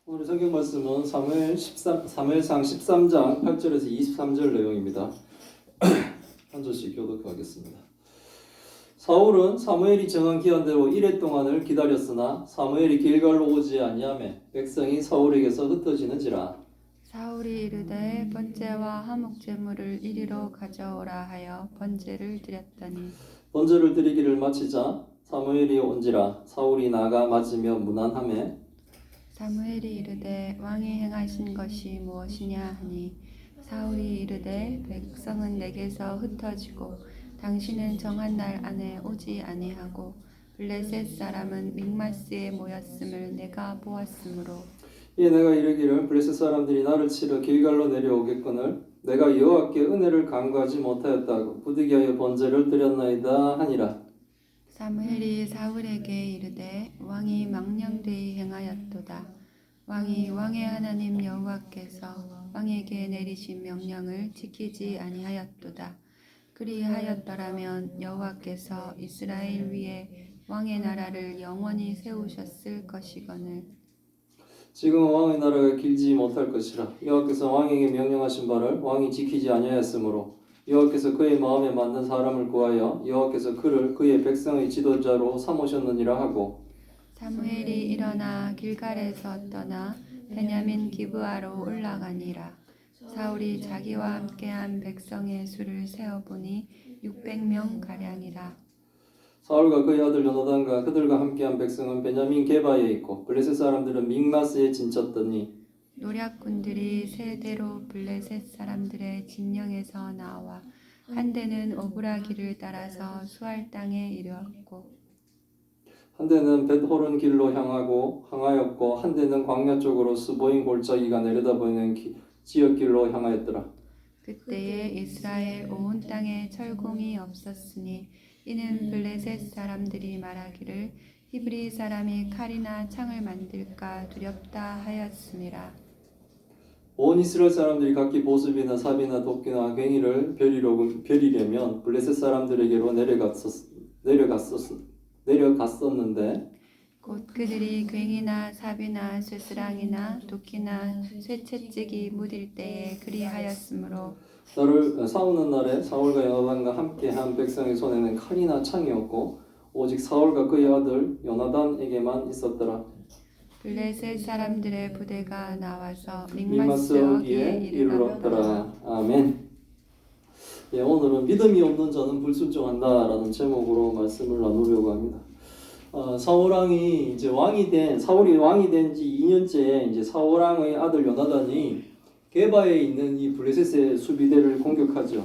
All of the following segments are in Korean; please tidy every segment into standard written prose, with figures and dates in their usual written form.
오늘 성경 말씀은 사무엘상 13장 8절에서 23절 내용입니다. 한 절씩 교독하겠습니다. 사울은 사무엘이 정한 기한대로 이레 동안을 기다렸으나 사무엘이 길갈로 오지 아니하매 백성이 사울에게서 흩어지는지라. 사울이 이르되 번제와 화목 제물을 이리로 가져오라 하여 번제를 드렸더니 번제를 드리기를 마치자 사무엘이 온지라. 사울이 나가 맞으며 문안하매 사무엘이 이르되 왕이 행하신 것이 무엇이냐 하니 사울이 이르되 백성은 내게서 흩어지고 당신은 정한 날 안에 오지 아니하고 블레셋 사람은 믹마스에 모였음을 내가 보았으므로 이에 내가 이르기를 블레셋 사람들이 나를 치러 길갈로 내려오겠거늘 내가 여호와께 은혜를 간구하지 못하였다고 부득이하여 번제를 드렸나이다 하니라. 사무엘이 사울에게 이르되 왕이 망령되이 행하였도다. 왕이 왕의 하나님 여호와께서 왕에게 내리신 명령을 지키지 아니하였도다. 그리하였더라면 여호와께서 이스라엘 위에 왕의 나라를 영원히 세우셨을 것이거늘 지금 왕의 나라가 길지 못할 것이라. 여호와께서 왕에게 명령하신 바를 왕이 지키지 아니하였으므로 여호와께서 그의 마음에 맞는 사람을 구하여 여호와께서 그를 그의 백성의 지도자로 삼으셨느니라 하고 사무엘이 일어나 길갈에서 떠나 베냐민 기브아로 올라가니라. 사울이 자기와 함께한 백성의 수를 세어보니 600명 가량이라. 사울과 그의 아들 요나단과 그들과 함께한 백성은 베냐민 게바에 있고 블레셋 사람들은 믹마스에 진쳤더니 노략군들이 세대로 블레셋 사람들의 진영에서 나와 한 대는 오브라기를 따라서 수알 땅에 이르렀고 한 대는 벳호른 길로 향하였고 한 대는 광야 쪽으로 스보임 골짜기가 내려다보이는 지역길로 향하였더라. 그때에 이스라엘 온 땅에 철공이 없었으니 이는 블레셋 사람들이 말하기를 히브리 사람이 칼이나 창을 만들까 두렵다 하였음이라. 온 온 이스라엘 사람들이 각기 보습이나 삽이나 도끼나 괭이를 벼리려면 블레셋 사람들에게로 내려갔었는데 곧 그들이 괭이나 삽이나 쇠스랑이나 도끼나 쇠채찍이 묻을 때에 그리하였으므로 너를 싸우는 날에 사울과 요나단과 함께한 백성의 손에는 칼이나 창이 없고 오직 사울과 그의 아들 요나단에게만 있었더라. 블레셋 사람들의 부대가 나와서 믹마스 믹마스 어기에 어기에 이르렀더라. 아멘. 예, 오늘은 믿음이 없는 자는 불순종한다라는 제목으로 말씀을 나누려고 합니다. 사울왕이 이제 사울이 왕이 된 지 2년째에 이제 사울왕의 아들 요나단이 게바에 있는 이 블레셋의 수비대를 공격하죠.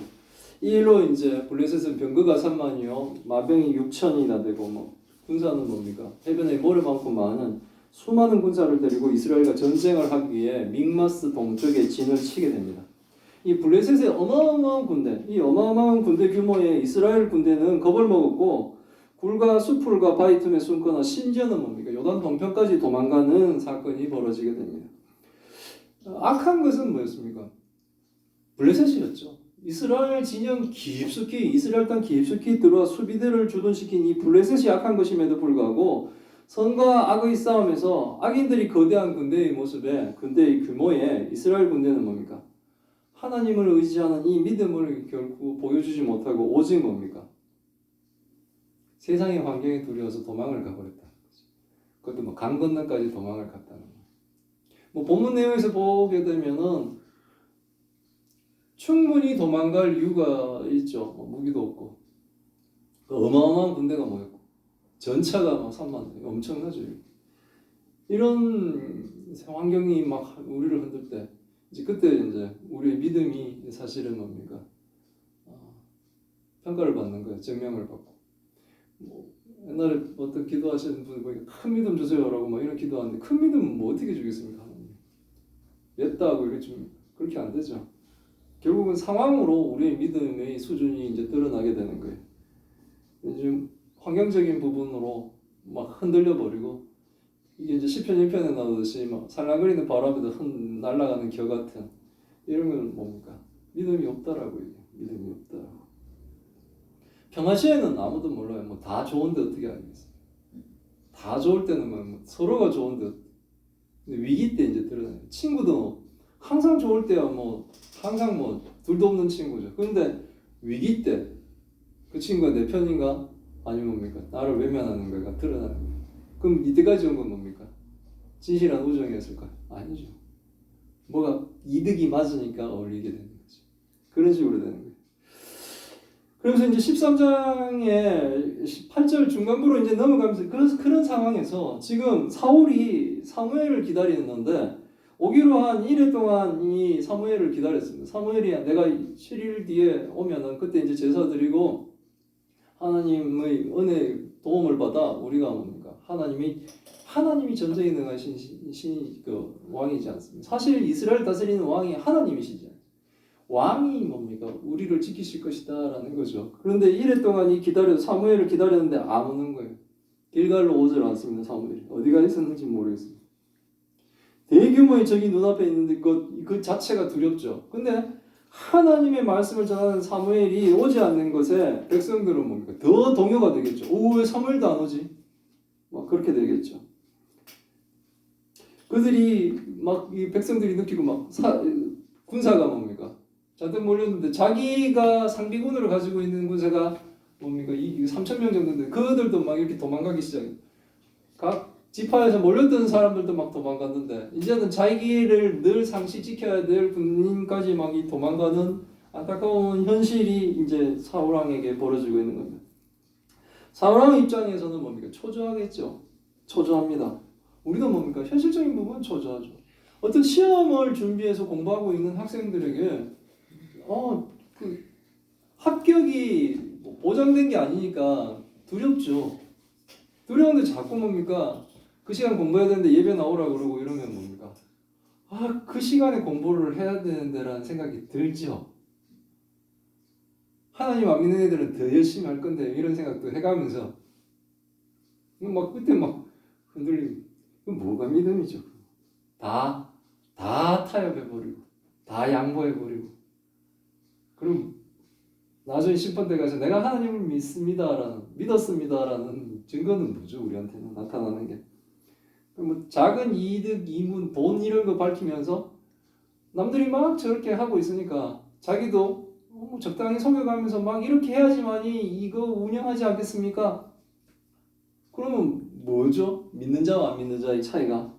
이 일로 이제 블레셋은 병거가 3만이요, 마병이 6천이나 되고 군사는 뭡니까? 해변에 모래만큼 많은 수많은 군사를 데리고 이스라엘과 전쟁을 하기 위해 믹마스 동쪽에 진을 치게 됩니다. 이 블레셋의 어마어마한 군대, 이 어마어마한 군대 규모의 이스라엘 군대는 겁을 먹었고 굴과 수풀과 바위 틈에 숨거나 심지어는 뭡니까? 요단 동편까지 도망가는 사건이 벌어지게 됩니다. 악한 것은 뭐였습니까? 블레셋이었죠. 이스라엘 진영 깊숙이, 이스라엘 땅 깊숙이 들어와 수비대를 주둔시킨 이 블레셋이 악한 것임에도 불구하고 선과 악의 싸움에서 악인들이 거대한 군대의 모습에, 군대의 규모에 이스라엘 군대는 뭡니까? 하나님을 의지하는 이 믿음을 결국 보여주지 못하고 오직 뭡니까? 세상의 환경에 두려워서 도망을 가버렸다는 거죠. 그것도 강 건너까지 도망을 갔다는 거예요. 본문 내용에서 보게 되면은 충분히 도망갈 이유가 있죠. 무기도 없고 어마어마한 군대가 모였고 전차가 3만 대, 엄청나죠. 이런 환경이 막 우리를 흔들 때 그때 이제 우리의 믿음이 사실은 뭡니까? 평가를 받는 거예요. 증명을 받고. 옛날에 어떤 기도하시는 분이 보니까 큰 믿음 주세요라고 이런 기도하는데 큰 믿음은 어떻게 주겠습니까? 하나님. 였다고 이렇게 좀 그렇게 안 되죠. 결국은 상황으로 우리의 믿음의 수준이 이제 드러나게 되는 거예요. 요즘 환경적인 부분으로 막 흔들려 버리고 이게 이제 시편 1편에 나오듯이 살랑거리는 바람에도 날아가는 겨 같은 이런 건 뭡니까? 믿음이 없다라고 얘기해요. 믿음이 없다라고. 평화시에는 아무도 몰라요. 다 좋은데 어떻게 알겠어요? 다 좋을 때는 서로가 좋은데 근데 위기 때 이제 드러나요. 친구도 항상 좋을 때야 뭐 항상 뭐 둘도 없는 친구죠. 그런데 위기 때 그 친구가 내 편인가? 아니면 뭡니까? 나를 외면하는 거가 드러나는 거예요. 그럼 이때까지 온 건 뭡니까? 진실한 우정이었을까요? 아니죠. 뭐가 이득이 맞으니까 어울리게 되는 거죠. 그런 식으로 되는 거예요. 그래서 이제 13장의 8절 중간부로 이제 넘어가면서 그런 상황에서 지금 사울이 사무엘을 기다리는데 오기로 한 1회 동안 이 사무엘을 기다렸습니다. 사무엘이 내가 7일 뒤에 오면은 그때 이제 제사 드리고 하나님의 은혜 도움을 받아 우리가 뭡니까? 하나님이 전쟁에 능하신 신이 그 왕이지 않습니까? 사실 이스라엘 다스리는 왕이 하나님이시죠. 왕이 뭡니까? 우리를 지키실 것이다라는 거죠. 그런데 1회 동안 사무엘을 기다렸는데 안 오는 거예요. 길갈로 오질 않습니다. 사무엘이 어디가 있었는지 모르겠습니다. 대규모의 적이 눈앞에 있는데 그 자체가 두렵죠. 근데 하나님의 말씀을 전하는 사무엘이 오지 않는 것에 백성들은 뭡니까? 더 동요가 되겠죠. 왜 사무엘도 안 오지? 막 그렇게 되겠죠. 그들이 막 이 백성들이 느끼고 막 군사가 뭡니까? 잔뜩 몰렸는데 자기가 상비군으로 가지고 있는 군사가 뭡니까? 3,000명 정도인데 그들도 막 이렇게 도망가기 시작해요. 각 지파에서 몰렸던 사람들도 막 도망갔는데 이제는 자기를 늘 상시 지켜야 될 군인까지 막 도망가는 안타까운 현실이 이제 사울왕에게 벌어지고 있는 겁니다. 사울왕 입장에서는 뭡니까? 초조하겠죠. 초조합니다. 우리도 뭡니까? 현실적인 부분은 초조하죠. 어떤 시험을 준비해서 공부하고 있는 학생들에게 그 합격이 보장된 게 아니니까 두렵죠. 두려운데 자꾸 뭡니까? 그 시간 공부해야 되는데 예배 나오라 그러고 이러면 뭡니까? 그 시간에 공부를 해야 되는데라는 생각이 들죠. 하나님 안 믿는 애들은 더 열심히 할 건데 이런 생각도 해가면서 막 그때 막 흔들리고 뭐가 믿음이죠. 다 타협해버리고 다 양보해버리고 그럼 나중에 심판 때 가서 내가 하나님을 믿었습니다라는 증거는 뭐죠? 우리한테는 나타나는 게 뭐 작은 이득, 이문, 돈 이런 거 밝히면서 남들이 막 저렇게 하고 있으니까 자기도 적당히 속여가면서 막 이렇게 해야지만이 이거 운영하지 않겠습니까? 그러면 뭐죠? 믿는 자와 안 믿는 자의 차이가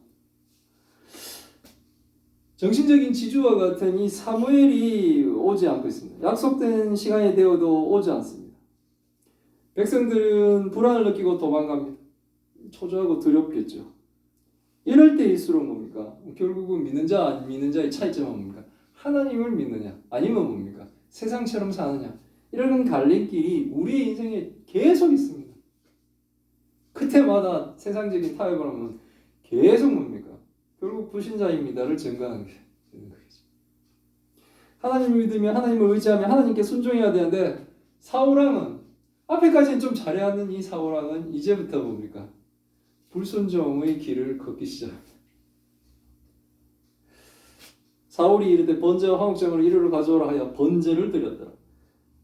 정신적인 지주와 같은 이 사무엘이 오지 않고 있습니다. 약속된 시간이 되어도 오지 않습니다. 백성들은 불안을 느끼고 도망갑니다. 초조하고 두렵겠죠. 이럴 때일수록 뭡니까? 결국은 믿는 자, 안 믿는 자의 차이점은 뭡니까? 하나님을 믿느냐, 아니면 뭡니까? 세상처럼 사느냐. 이런 갈림길이 우리의 인생에 계속 있습니다. 그때마다 세상적인 타협을 하면 계속 뭡니까? 결국 불신자입니다를 증거하는 게 되는 거겠죠. 하나님을 믿으며 하나님을 의지하며 하나님께 순종해야 되는데 사울왕은 앞에까지는 좀 잘해왔는 이 사울왕은 이제부터 뭡니까? 불순종의 길을 걷기 시작합니다. 사울이 이르되 번제와 화목제물을 이리로 가져오라 하여 번제를 드렸더라.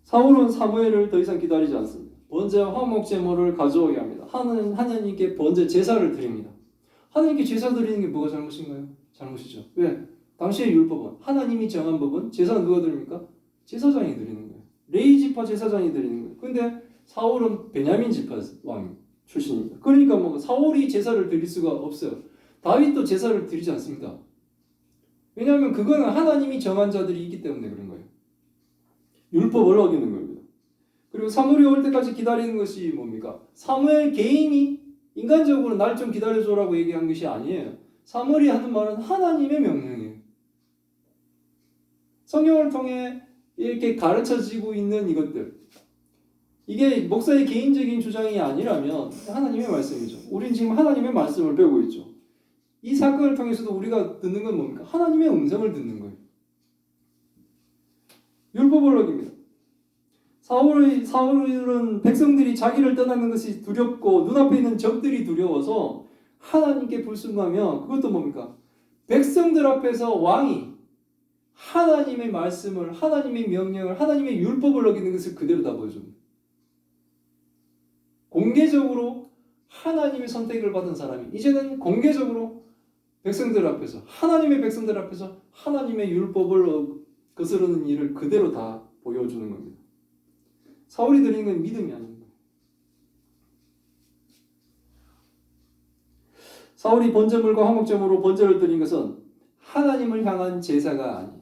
사울은 사무엘을 더 이상 기다리지 않습니다. 번제와 화목제물을 가져오게 합니다. 하나님께 번제 제사를 드립니다. 하나님께 제사 드리는 게 뭐가 잘못인가요? 잘못이죠. 왜? 당시의 율법은 하나님이 정한 법은 제사는 누가 드립니까? 제사장이 드리는 거예요. 레위 지파 제사장이 드리는 거예요. 근데 사울은 베냐민 지파 왕 출신입니다. 그러니까 뭐 사울이 제사를 드릴 수가 없어요. 다윗도 제사를 드리지 않습니다. 왜냐하면 그거는 하나님이 정한 자들이 있기 때문에 그런 거예요. 율법을 어기는 겁니다. 그리고 사무엘이 올 때까지 기다리는 것이 뭡니까? 사무엘 개인이 인간적으로 날 좀 기다려줘라고 얘기한 것이 아니에요. 사무엘이 하는 말은 하나님의 명령이에요. 성경을 통해 이렇게 가르쳐지고 있는 이것들, 이게 목사의 개인적인 주장이 아니라면 하나님의 말씀이죠. 우린 지금 하나님의 말씀을 배우고 있죠. 이 사건을 통해서도 우리가 듣는 건 뭡니까? 하나님의 음성을 듣는 거예요. 율법을 어깁니다. 사울은 백성들이 자기를 떠나는 것이 두렵고 눈앞에 있는 적들이 두려워서 하나님께 불순하면 그것도 뭡니까? 백성들 앞에서 왕이 하나님의 말씀을, 하나님의 명령을, 하나님의 율법을 어기는 것을 그대로 다 보여줍니다. 공개적으로 하나님의 선택을 받은 사람이 이제는 공개적으로 백성들 앞에서, 하나님의 백성들 앞에서 하나님의 율법을 거스르는 일을 그대로 다 보여주는 겁니다. 사울이 드린 건 믿음이 아닙니다. 사울이 번제물과 화목제물로 번제를 드린 것은 하나님을 향한 제사가 아니에요.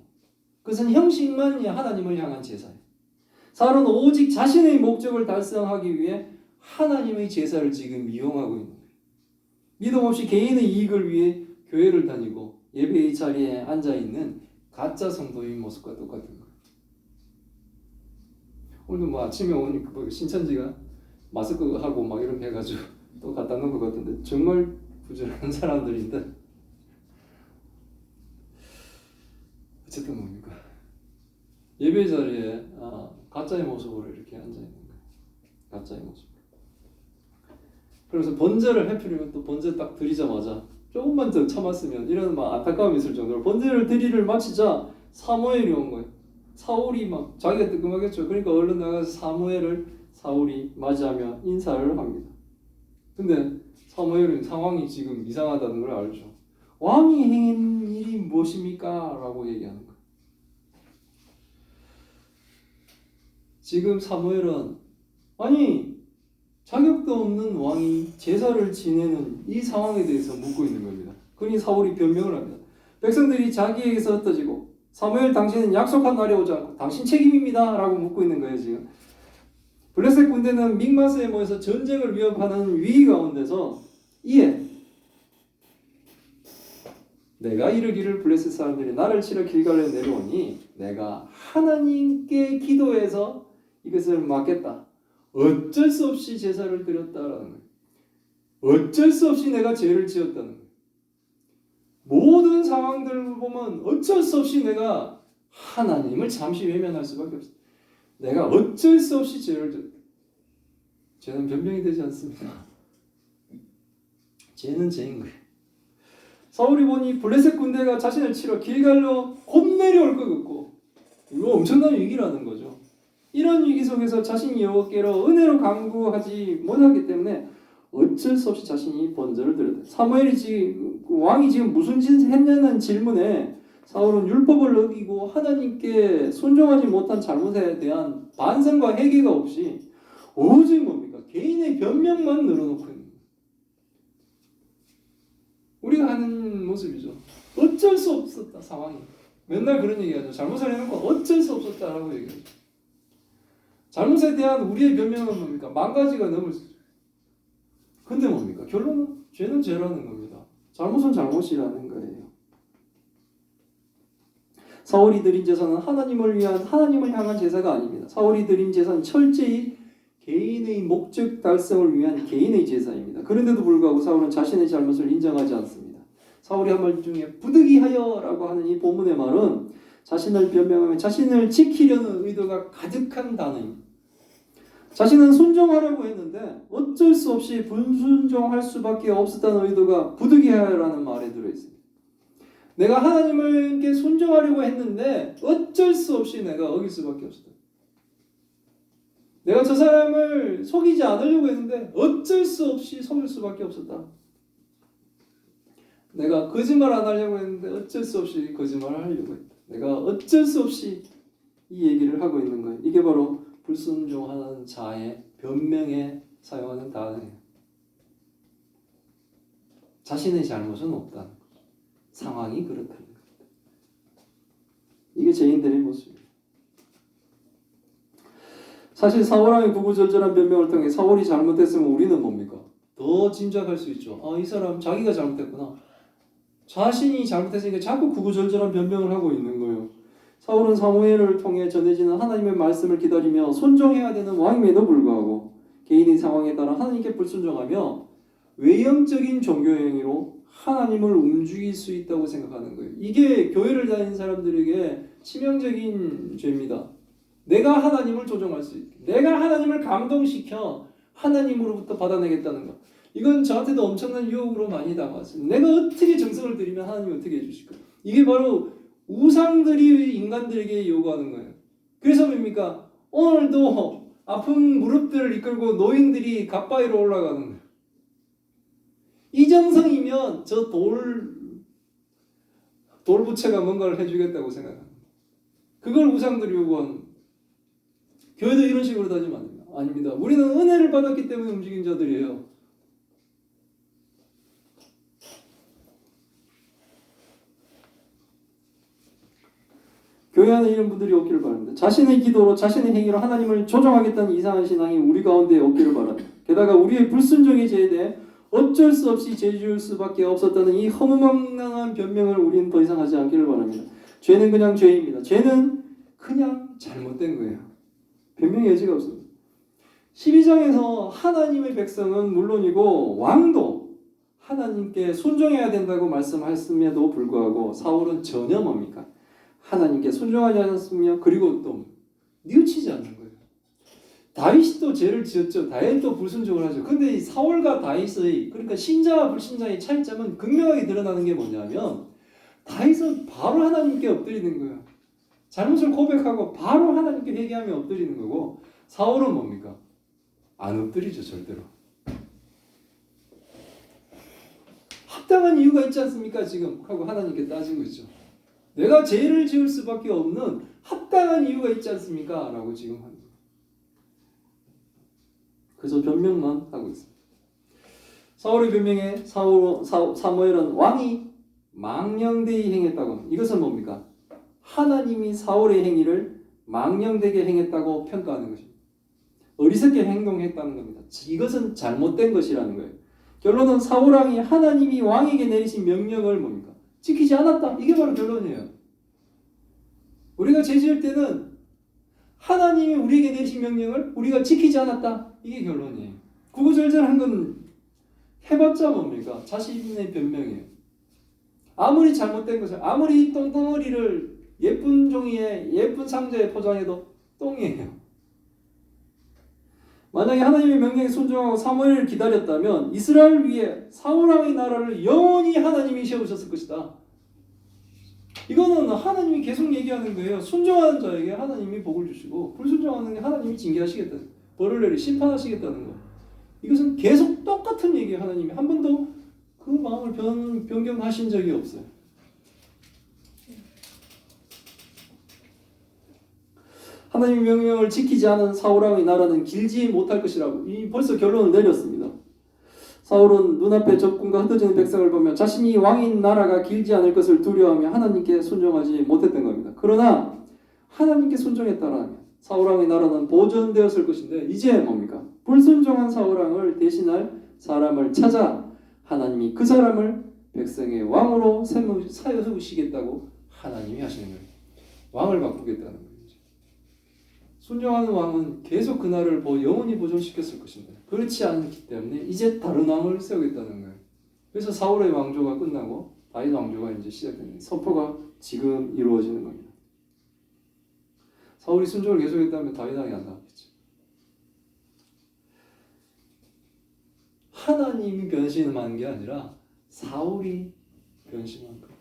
그것은 형식만 하나님을 향한 제사예요. 사울은 오직 자신의 목적을 달성하기 위해 하나님의 제사를 지금 이용하고 있는 거예요. 믿음 없이 개인의 이익을 위해 교회를 다니고 예배의 자리에 앉아있는 가짜 성도의 모습과 똑같은 거예요. 오늘도 뭐 아침에 오니까 신천지가 마스크 하고 막 이렇게 해가지고 또 갖다 놓은 것 같은데 정말 부지런한 사람들인데 어쨌든 뭡니까? 예배 자리에 가짜의 모습으로 이렇게 앉아있는 거예요. 가짜의 모습. 그래서 번제를 해프리면 또 번제 딱 드리자마자 조금만 더 참았으면 이런 막 안타까움이 있을 정도로 번제를 드리를 마치자 사무엘이 온 거예요. 사울이 막 자기가 뜨끔하겠죠. 그러니까 얼른 나가서 사울이 맞이하며 인사를 합니다. 근데 사무엘은 상황이 지금 이상하다는 걸 알죠. 왕이 행한 일이 무엇입니까? 라고 얘기하는 거예요. 지금 사무엘은 아니 자격도 없는 왕이 제사를 지내는 이 상황에 대해서 묻고 있는 겁니다. 그러니 사울이 변명을 합니다. 백성들이 자기에게서 흩어지고 사무엘 당신은 약속한 날에 오지 않고 당신 책임입니다 라고 묻고 있는 거예요. 지금 블레셋 군대는 믹마스에 모여서 전쟁을 위협하는 위기 가운데서 이에 내가 이르기를 블레셋 사람들이 나를 치러 길갈에 내려오니 내가 하나님께 기도해서 이것을 막겠다. 어쩔 수 없이 제사를 드렸다라는 거예요. 어쩔 수 없이 내가 죄를 지었다는 거예요. 모든 상황들을 보면 어쩔 수 없이 내가 하나님을 잠시 외면할 수밖에 없어요. 내가 어쩔 수 없이 죄를 지었다. 죄는 변명이 되지 않습니다. 죄는 죄인 거예요. 사울이 보니 블레셋 군대가 자신을 치러 길갈로 곧 내려올 것 같고 이거 엄청난 위기라는 거죠. 이런 위기 속에서 자신이 여호와께로 은혜로 간구하지 못하기 때문에 어쩔 수 없이 자신이 번제를 드렸다. 왕이 지금 무슨 짓을 했냐는 질문에 사울은 율법을 어기고 하나님께 순종하지 못한 잘못에 대한 반성과 회개가 없이 오직 뭡니까? 개인의 변명만 늘어놓고 있는 거예요. 우리가 하는 모습이죠. 어쩔 수 없었다 상황이. 맨날 그런 얘기하죠. 잘못을 해놓고 어쩔 수 없었다라고 얘기하죠. 잘못에 대한 우리의 변명은 뭡니까? 만 가지가 넘을 수 있죠. 근데 뭡니까? 결론은 죄는 죄라는 겁니다. 잘못은 잘못이라는 거예요. 사울이 드린 제사는 하나님을 향한 제사가 아닙니다. 사울이 드린 제사는 철저히 개인의 목적 달성을 위한 개인의 제사입니다. 그런데도 불구하고 사울은 자신의 잘못을 인정하지 않습니다. 사울이 한 말 중에 부득이하여라고 하는 이 본문의 말은 자신을 변명하며 자신을 지키려는 의도가 가득한 단어입니다. 자신은 순종하려고 했는데 어쩔 수 없이 불순종할 수밖에 없었다는 의도가 부득이하여라는 말에 들어있습니다. 내가 하나님께 순종하려고 했는데 어쩔 수 없이 내가 어길 수밖에 없었다. 내가 저 사람을 속이지 않으려고 했는데 어쩔 수 없이 속일 수밖에 없었다. 내가 거짓말 안 하려고 했는데 어쩔 수 없이 거짓말을 하려고 했다. 내가 어쩔 수 없이 이 얘기를 하고 있는 거예요. 이게 바로 불순종하는 자의 변명에 사용하는 단어예요. 자신의 잘못은 없다는 거죠. 상황이 그렇다는 거죠. 이게 죄인들의 모습이에요. 사실 사울왕의 구구절절한 변명을 통해 사울이 잘못했으면 우리는 뭡니까? 더 짐작할 수 있죠. 이 사람 자기가 잘못했구나. 자신이 잘못했으니까 자꾸 구구절절한 변명을 하고 있는 거예요. 사울은 사무엘을 통해 전해지는 하나님의 말씀을 기다리며 순종해야 되는 왕임에도 불구하고 개인의 상황에 따라 하나님께 불순종하며 외형적인 종교 행위로 하나님을 움직일 수 있다고 생각하는 거예요. 이게 교회를 다니는 사람들에게 치명적인 죄입니다. 내가 하나님을 조종할 수 있게, 내가 하나님을 감동시켜 하나님으로부터 받아내겠다는 것. 이건 저한테도 엄청난 유혹으로 많이 다가왔습니다. 내가 어떻게 정성을 들이면 하나님이 어떻게 해주실까? 이게 바로 우상들이 인간들에게 요구하는 거예요. 그래서 뭡니까? 오늘도 아픈 무릎들을 이끌고 노인들이 갓바위로 올라가는 거예요. 이 정성이면 저 돌 돌부처가 뭔가를 해주겠다고 생각합니다. 그걸 우상들이 요구하는. 교회도 이런 식으로 다니면 안 됩니다. 아닙니다. 우리는 은혜를 받았기 때문에 움직인 자들이에요. 교회 안에 이런 분들이 없기를 바랍니다. 자신의 기도로 자신의 행위로 하나님을 조종하겠다는 이상한 신앙이 우리 가운데 없기를 바랍니다. 게다가 우리의 불순종의 죄에 대해 어쩔 수 없이 죄 지을 수밖에 없었다는 이 허무맹랑한 변명을 우리는 더 이상 하지 않기를 바랍니다. 죄는 그냥 죄입니다. 죄는 그냥 잘못된 거예요. 변명의 여지가 없습니다. 12장에서 하나님의 백성은 물론이고 왕도 하나님께 순종해야 된다고 말씀하였음에도 불구하고 사울은 전혀 뭡니까? 하나님께 순종하지 않았으며 그리고 또 뉘우치지 않는 거예요. 다윗도 죄를 지었죠. 다윗도 불순종을 하죠. 근데 이 사울과 다윗의 그러니까 신자와 불신자의 차이점은 극명하게 드러나는 게 뭐냐면 다윗은 바로 하나님께 엎드리는 거예요. 잘못을 고백하고 바로 하나님께 회개하며 엎드리는 거고 사울은 뭡니까? 안 엎드리죠. 절대로. 합당한 이유가 있지 않습니까? 지금 하고 하나님께 따지고 있죠. 내가 죄를 지을 수밖에 없는 합당한 이유가 있지 않습니까? 라고 지금 합니다. 그래서 변명만 하고 있습니다. 사울의 변명에 사무엘은 왕이 망령되이 행했다고 합니다. 이것은 뭡니까? 하나님이 사울의 행위를 망령되게 행했다고 평가하는 것입니다. 어리석게 행동했다는 겁니다. 이것은 잘못된 것이라는 거예요. 결론은 사울 왕이 하나님이 왕에게 내리신 명령을 뭡니까? 지키지 않았다. 이게 바로 결론이에요. 우리가 죄 지을 때는 하나님이 우리에게 내리신 명령을 우리가 지키지 않았다. 이게 결론이에요. 구구절절한 건 해봤자 뭡니까? 자신의 변명이에요. 아무리 잘못된 것을 아무리 똥덩어리를 예쁜 종이에 예쁜 상자에 포장해도 똥이에요. 만약에 하나님의 명령에 순종하고 사무엘을 기다렸다면 이스라엘 위에 사울 왕의 나라를 영원히 하나님이 세우셨을 것이다. 이거는 하나님이 계속 얘기하는 거예요. 순종하는 자에게 하나님이 복을 주시고 불순종하는 게 하나님이 징계하시겠다. 벌을 내리 심판하시겠다는 거. 이것은 계속 똑같은 얘기예요. 하나님이 한 번도 그 마음을 변경하신 적이 없어요. 하나님의 명령을 지키지 않은 사울 왕의 나라는 길지 못할 것이라고 벌써 결론을 내렸습니다. 사울은 눈앞에 적군과 흩어지는 백성을 보며 자신이 왕인 나라가 길지 않을 것을 두려워하며 하나님께 순종하지 못했던 겁니다. 그러나 하나님께 순종했다라면 사울 왕의 나라는 보존되었을 것인데 이제 뭡니까? 불순종한 사울 왕을 대신할 사람을 찾아 하나님이 그 사람을 백성의 왕으로 세우시겠다고 하나님이 하시는 거예요. 왕을 바꾸겠다는 거예요. 순종하는 왕은 계속 그 나라를 영원히 보존시켰을 것입니다. 그렇지 않기 때문에 이제 다른 왕을 세우겠다는 거예요. 그래서 사울의 왕조가 끝나고 다윗 왕조가 이제 시작됩니다. 선포가 지금 이루어지는 겁니다. 사울이 순종을 계속했다면 다윗 왕이 안 나왔겠죠. 하나님이 변심한 게 아니라 사울이 변심한 거예요.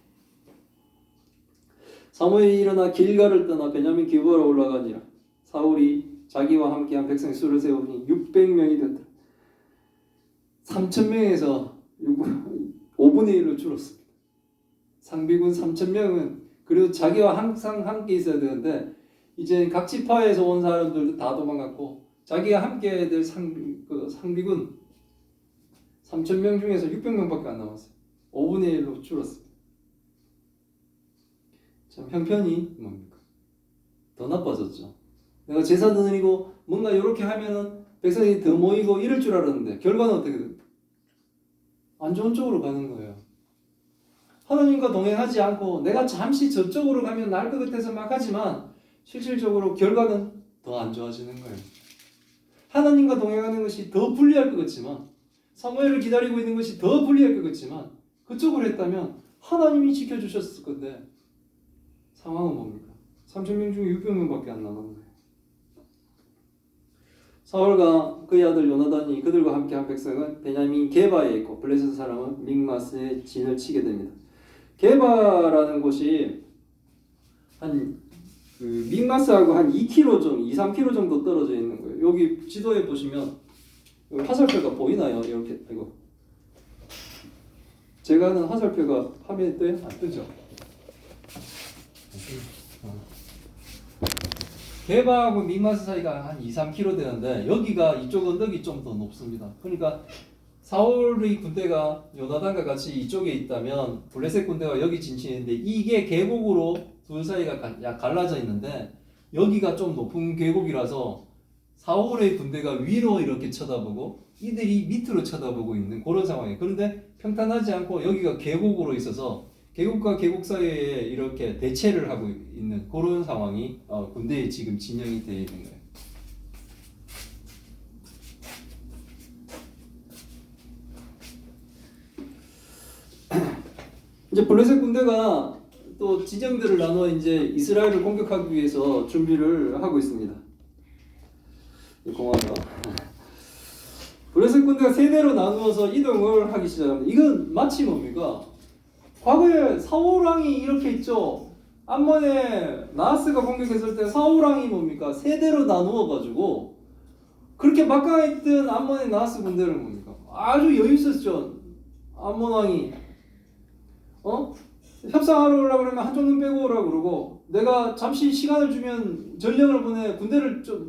사무엘이 일어나 길갈을 떠나 베냐민 기브아로 올라가니라. 사울이 자기와 함께한 백성의 수를 세우니 600명이 되었다. 3,000명에서 5분의 1로 줄었습니다. 상비군 3,000명은 그래도 자기와 항상 함께 있어야 되는데 이제 각 지파에서 온 사람들도 다 도망갔고 자기가 함께 될 상비군 3,000명 중에서 600명밖에 안 남았어요. 5분의 1로 줄었습니다. 참 형편이 뭡니까? 더 나빠졌죠. 내가 제사도 드리고 뭔가 이렇게 하면은 백성이 더 모이고 이럴 줄 알았는데 결과는 어떻게 됩니까? 안 좋은 쪽으로 가는 거예요. 하나님과 동행하지 않고 내가 잠시 저쪽으로 가면 나을 것 같아서 막 하지만 실질적으로 결과는 더 안 좋아지는 거예요. 하나님과 동행하는 것이 더 불리할 것 같지만 사무엘을 기다리고 있는 것이 더 불리할 것 같지만 그쪽으로 했다면 하나님이 지켜주셨을 건데 상황은 뭡니까? 3,000명 중에 600명밖에 안 남은 거예요. 사울과 그의 아들 요나단이 그들과 함께한 백성은 베냐민 게바에 있고 블레셋 사람은 믹마스에 진을 치게 됩니다. 게바라는 곳이 믹마스하고 한 2km 정도, 2-3km 정도 떨어져 있는 거예요. 여기 지도에 보시면 여기 화살표가 보이나요? 이렇게 이거 제가 하는 화살표가 화면에 떠요? 안 뜨죠? 게바하고 믹마스 사이가 한 2-3km 되는데 여기가 이쪽 언덕이 좀 더 높습니다. 그러니까 사울의 군대가 요나단과 같이 이쪽에 있다면 블레셋 군대가 여기 진출했는데 이게 계곡으로 둘 사이가 약 갈라져 있는데 여기가 좀 높은 계곡이라서 사울의 군대가 위로 이렇게 쳐다보고 이들이 밑으로 쳐다보고 있는 그런 상황이에요. 그런데 평탄하지 않고 여기가 계곡으로 있어서 계곡과 계곡 사이에 이렇게 대체를 하고 있는 그런 상황이 군대에 지금 진영이 되어 있는 거예요. 이제 블레셋 군대가 또 지정들을 나눠 이제 이스라엘을 공격하기 위해서 준비를 하고 있습니다. 공화가 블레셋 군대가 세대로 나누어서 이동을 하기 시작합니다. 이건 마치 뭡니까? 과거에 사울 왕이 이렇게 있죠. 암몬에 나하스가 공격했을 때 사울 왕이 뭡니까? 세대로 나누어 가지고 그렇게 막강했던 암몬의 나하스 군대를 뭡니까? 아주 여유 있었죠. 암몬 왕이 협상하러 오려고 그러면 한쪽 눈 빼고 오라고 그러고 내가 잠시 시간을 주면 전령을 보내 군대를 좀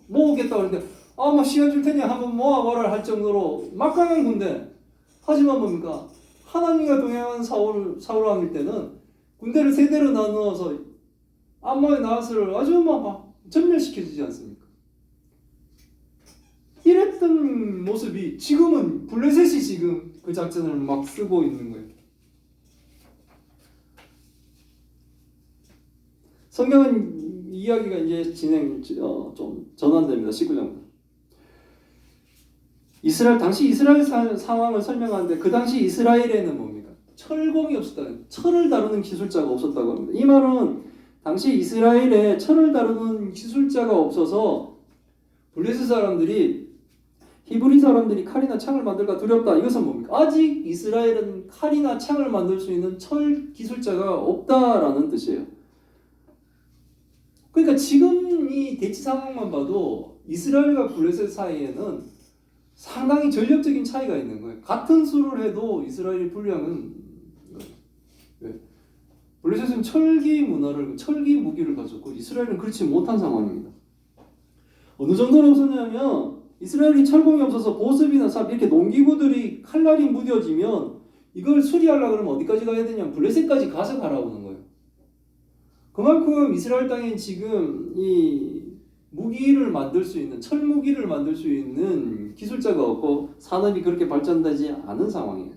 모으겠다고 그러는데 뭐 시간 줄 테니 한번 모아봐라 할 정도로 막강한 군대. 하지만 뭡니까? 하나님과 동행한 사울 왕일 때는 군대를 세대로 나누어서 암몬의 나하스를 아주 막 전멸시켜주지 않습니까? 이랬던 모습이 지금은 블레셋이 지금 그 작전을 막 쓰고 있는 거예요. 성경은 이야기가 이제 좀 전환됩니다. 19장. 당시 이스라엘 상황을 설명하는데 그 당시 이스라엘에는 뭡니까? 철공이 없었다. 철을 다루는 기술자가 없었다고 합니다. 이 말은 당시 이스라엘에 철을 다루는 기술자가 없어서 블레셋 사람들이 히브리 사람들이 칼이나 창을 만들까 두렵다. 이것은 뭡니까? 아직 이스라엘은 칼이나 창을 만들 수 있는 철 기술자가 없다라는 뜻이에요. 그러니까 지금 이 대치 상황만 봐도 이스라엘과 블레셋 사이에는 상당히 전력적인 차이가 있는 거예요. 같은 수를 해도 이스라엘이 불리하면 블레셋은 철기 무기를 가졌고 이스라엘은 그렇지 못한 상황입니다. 어느 정도로 없었냐면 이스라엘이 철공이 없어서 보습이나 삽 이렇게 농기구들이 칼날이 무뎌지면 이걸 수리하려고 그러면 어디까지 가야 되냐면 블레셋까지 가서 갈아오는 거예요. 그만큼 이스라엘 땅엔 지금 이 무기를 만들 수 있는 철무기를 만들 수 있는 기술자가 없고 산업이 그렇게 발전되지 않은 상황이에요.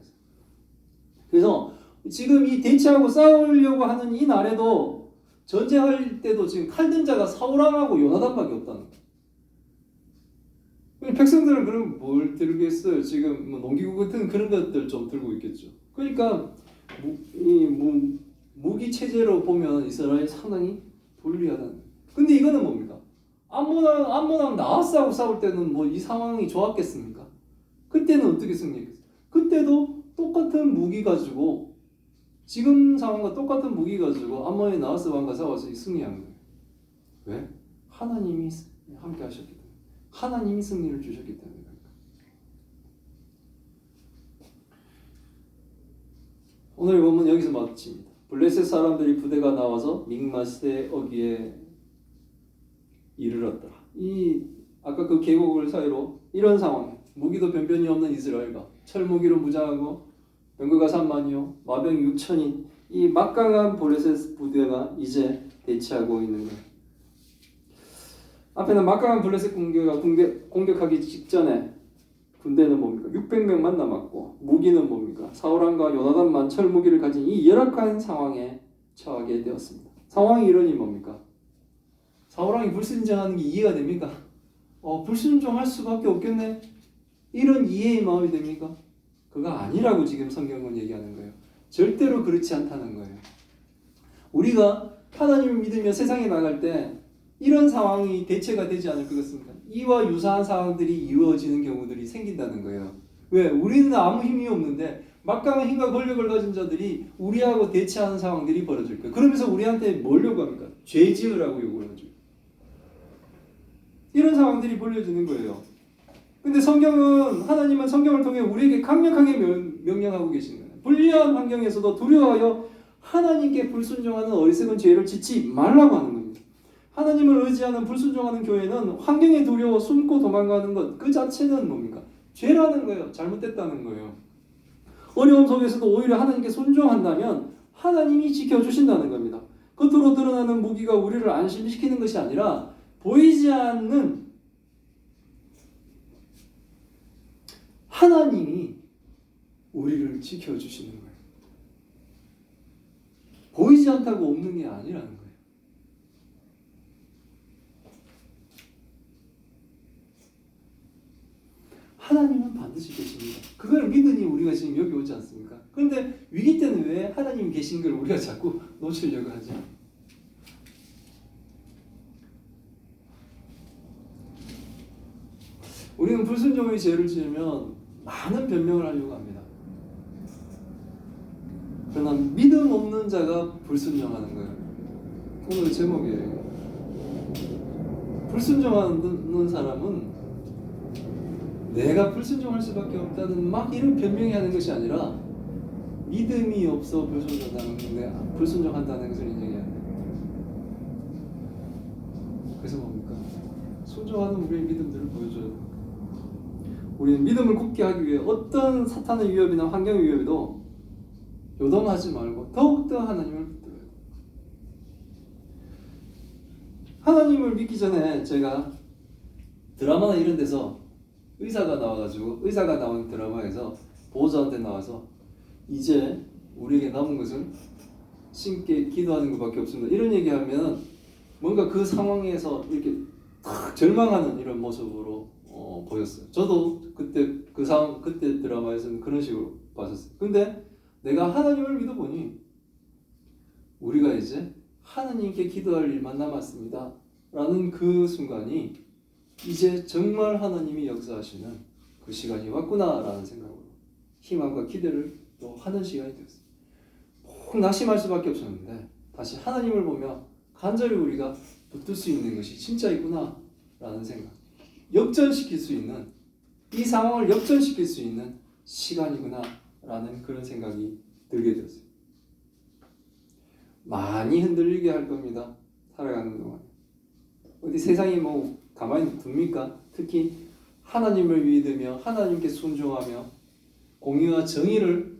그래서 지금 이 대치하고 싸우려고 하는 이 날에도 전쟁할 때도 지금 칼든 자가 사울왕하고 요나단밖에 없다는 거예요. 백성들은 그럼 뭘 들겠어요? 지금 뭐 농기구 같은 그런 것들 좀 들고 있겠죠. 그러니까 무기 체제로 보면 이스라엘이 상당히 불리하다는 거예요. 근데 이거는 뭡니까? 암몬왕 나하스하고 싸울 때는 뭐 이 상황이 좋았겠습니까? 그때는 어떻게 승리했겠어요? 그때도 똑같은 무기 가지고 지금 상황과 똑같은 무기 가지고 암몬의 나하스 왕과 싸워서 승리한 거예요. 왜? 하나님이 함께 하셨기 때문에. 하나님이 승리를 주셨기 때문에. 오늘 본문 여기서 마칩니다. 블레셋 사람들이 부대가 나와서 믹마스의 어귀에 이르렀더라. 아까 그 계곡을 사이로 이런 상황, 무기도 변변이 없는 이스라엘과 철무기로 무장하고 병거가 3만이요 마병 6천인 이 막강한 블레셋 부대가 이제 대치하고 있는 거예요. 앞에는 막강한 블레셋 공격하기 직전에 군대는 뭡니까? 600명만 남았고 무기는 뭡니까? 사울왕과 요나단만 철무기를 가진 이 열악한 상황에 처하게 되었습니다. 상황이 이러니 뭡니까? 사울왕이 불순종하는 게 이해가 됩니까? 불순종할 수밖에 없겠네. 이런 이해의 마음이 됩니까? 그거 아니라고 지금 성경은 얘기하는 거예요. 절대로 그렇지 않다는 거예요. 우리가 하나님을 믿으며 세상에 나갈 때 이런 상황이 대체가 되지 않을 것 같습니다. 이와 유사한 상황들이 이루어지는 경우들이 생긴다는 거예요. 왜? 우리는 아무 힘이 없는데 막강한 힘과 권력을 가진 자들이 우리하고 대치하는 상황들이 벌어질 거예요. 그러면서 우리한테 뭘 요구합니까? 죄 지으라고 요구를 하죠. 이런 상황들이 벌어지는 거예요. 근데 하나님은 성경을 통해 우리에게 강력하게 명령하고 계신 거예요. 불리한 환경에서도 두려워하여 하나님께 불순종하는 어리석은 죄를 짓지 말라고 하는 겁니다. 하나님을 의지하는 불순종하는 교회는 환경에 두려워 숨고 도망가는 것 그 자체는 뭡니까? 죄라는 거예요. 잘못됐다는 거예요. 어려움 속에서도 오히려 하나님께 순종한다면 하나님이 지켜주신다는 겁니다. 겉으로 드러나는 무기가 우리를 안심시키는 것이 아니라 보이지 않는 하나님이 우리를 지켜주시는 거예요. 보이지 않다고 없는 게 아니라는 거예요. 하나님은 반드시 계십니다. 그걸 믿으니 우리가 지금 여기 오지 않습니까? 그런데 위기 때는 왜 하나님 계신 걸 우리가 자꾸 놓치려고 하죠? 우리는 불순종의 죄를 지으면 많은 변명을 하려고 합니다. 그러나 믿음 없는 자가 불순종하는 거예요. 오늘 제목이에요. 불순종하는 사람은 내가 불순종할 수밖에 없다는 막 이런 변명이 하는 것이 아니라 믿음이 없어 불순종한다는 것을 인정해야 돼. 그래서 뭡니까? 순종하는 우리의 믿음들을 보여줘야 돼. 우리는 믿음을 굳게 하기 위해 어떤 사탄의 위협이나 환경의 위협에도 요동하지 말고 더욱더 하나님을 붙들어야 돼. 하나님을 믿기 전에 제가 드라마나 이런 데서 의사가 나온 드라마에서 보호자한테 나와서 이제 우리에게 남은 것은 신께 기도하는 것밖에 없습니다. 이런 얘기하면 뭔가 그 상황에서 이렇게 탁 절망하는 이런 모습으로 보였어요. 저도 그때 드라마에서는 그런 식으로 봤었어요. 근데 내가 하나님을 믿어보니 우리가 이제 하나님께 기도할 일만 남았습니다. 라는 그 순간이 이제 정말 하나님이 역사하시는 그 시간이 왔구나라는 생각으로 희망과 기대를 또 하는 시간이 되었어요. 꼭 낙심할 수밖에 없었는데 다시 하나님을 보며 간절히 우리가 붙들 수 있는 것이 진짜 있구나라는 생각, 역전시킬 수 있는, 이 상황을 역전시킬 수 있는 시간이구나라는 그런 생각이 들게 되었어요. 많이 흔들리게 할 겁니다. 살아가는 동안. 어디 세상이 뭐 가만히 둡니까? 특히 하나님을 믿으며 하나님께 순종하며 공의와 정의를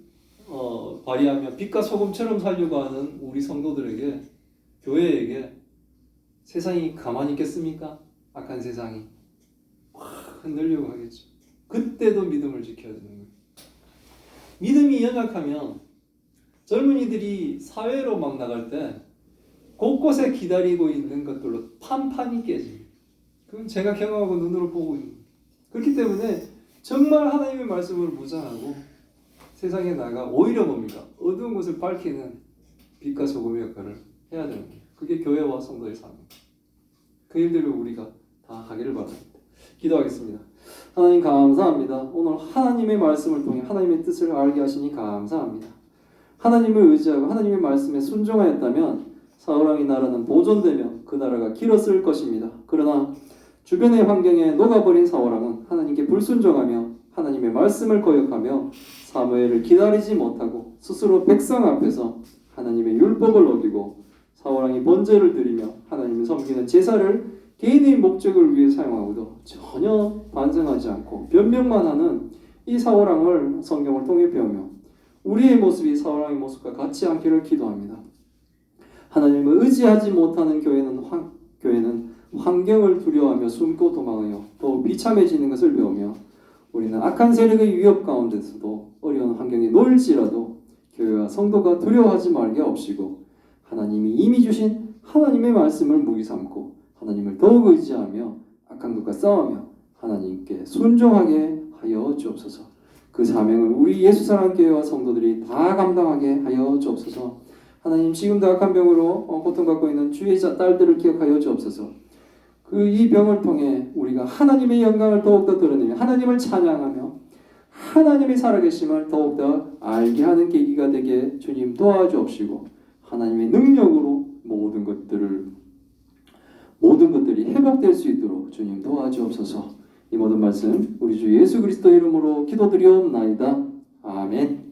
발휘하며 빛과 소금처럼 살려고 하는 우리 성도들에게, 교회에게 세상이 가만히 있겠습니까? 악한 세상이 확 흔들려고 하겠죠. 그때도 믿음을 지켜야 되는 거예요. 믿음이 연약하면 젊은이들이 사회로 막 나갈 때 곳곳에 기다리고 있는 것들로 판판이 깨집니다. 그건 제가 경험하고 눈으로 보고 있는 거예요. 그렇기 때문에 정말 하나님의 말씀을 묵상하고 세상에 나가 오히려 뭡니까? 어두운 곳을 밝히는 빛과 소금의 역할을 해야 되는 거예요. 그게 교회와 성도의 삶입니다. 그 일들을 우리가 다 하기를 바랍니다. 기도하겠습니다. 하나님 감사합니다. 오늘 하나님의 말씀을 통해 하나님의 뜻을 알게 하시니 감사합니다. 하나님을 의지하고 하나님의 말씀에 순종하였다면 사울왕의 나라는 보존되며 그 나라가 길었을 것입니다. 그러나 주변의 환경에 녹아버린 사울왕은 하나님께 불순종하며 하나님의 말씀을 거역하며 사무엘을 기다리지 못하고 스스로 백성 앞에서 하나님의 율법을 어기고 사울왕이 번제를 드리며 하나님을 섬기는 제사를 개인의 목적을 위해 사용하고도 전혀 반성하지 않고 변명만 하는 이 사울왕을 성경을 통해 배우며 우리의 모습이 사울왕의 모습과 같지 않기를 기도합니다. 하나님을 의지하지 못하는 교회는 환경을 두려워하며 숨고 도망하여 더욱 비참해지는 것을 배우며 우리는 악한 세력의 위협 가운데서도 어려운 환경에 놓일지라도 교회와 성도가 두려워하지 말게 없이고 하나님이 이미 주신 하나님의 말씀을 무기 삼고 하나님을 더욱 의지하며 악한 것과 싸우며 하나님께 순종하게 하여 주옵소서. 그 사명을 우리 예수사랑교회와 성도들이 다 감당하게 하여 주옵소서. 하나님, 지금도 악한 병으로 고통받고 있는 주의 딸들을 기억하여 주옵소서. 이 병을 통해 우리가 하나님의 영광을 더욱더 드러내며 하나님을 찬양하며 하나님의 살아계심을 더욱더 알게 하는 계기가 되게 주님 도와주옵시고 하나님의 능력으로 모든 것들이 회복될 수 있도록 주님 도와주옵소서. 이 모든 말씀 우리 주 예수 그리스도 이름으로 기도드리옵나이다. 아멘.